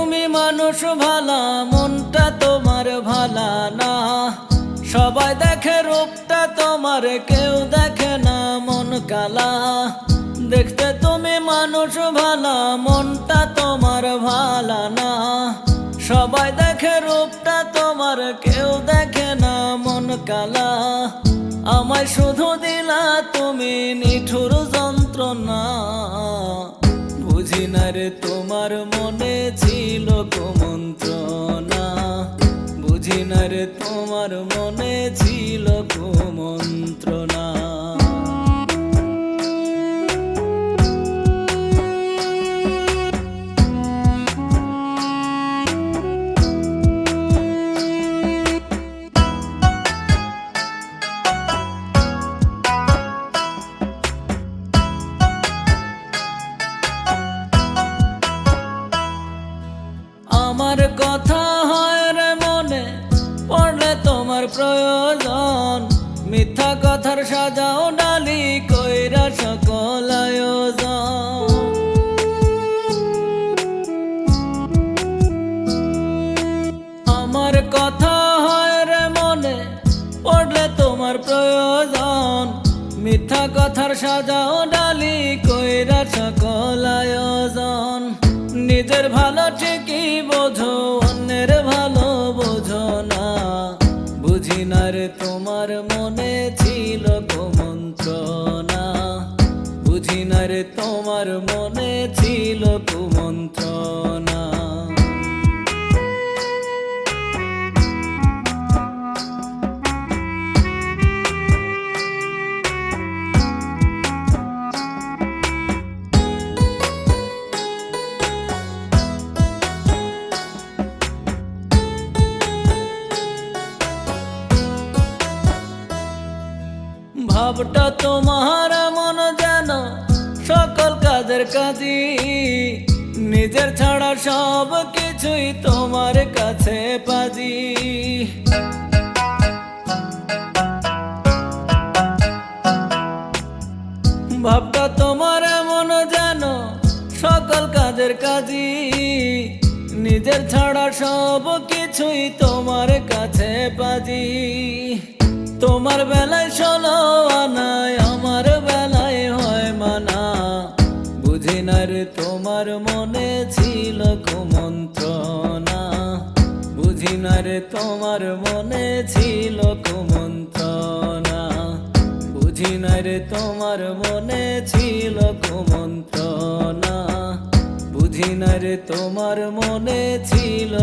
তুমি মানুষ ভালা, মনটা তোমার ভালা না। সবাই দেখে রূপটা তোমার, কেউ দেখে না মন কালা। দেখতে তুমি মানুষ ভালা, মনটা তোমার ভালা না। সবাই দেখে রূপটা তোমার, কেউ দেখে না মন কালা। আমায় শুধু দিলা তুমি নিঠুর যন্ত্রণা। বুঝি না রে তোমার মনে ছিল কুমন্ত্রণা। বুঝি না রে তোমার মনে ছিল কুমন্ত্রণা। আমার কথা হয় রে মনে পড়লে তোমার প্রয়োজন। মিথ্যা কথার সাজাও ডালি কইরা সকল আয়োজন। আমার কথা হয় রে মনে পড়লে তোমার প্রয়োজন। মিথ্যা কথার সাজাও ডালি কইরা সকল আয়োজন। নিজের ভালো ঠিকই বোঝো, অন্যের ভালো বোঝো না। বুঝি না রে তোমার মনে ছিল কুমন্ত্রণা। বুঝি না রে তোমার মনে ছিল কুমন্ত্রণা। ভাবটা তোমার মন যেন সকল কাজের কাজী। নিজের ছাড়া সব কিছুই তোমার কাছে পাজি। ভাবটা তোমার মন যেন সকল কাজের কাজী। নিজের ছাড়া সব কিছুই তোমার কাছে পাজি। তোমার বেলায় 16 আনায়, আমার বেলায় হয় মানা। বুঝি না রে তোমার মনে ছিল কুমন্ত্রণা। বুঝি না রে তোমার মনে ছিল কুমন্ত্রণা। বুঝি না রে তোমার মনে ছিল কুমন্ত্রণা। বুঝি না রে তোমার মনে ছিল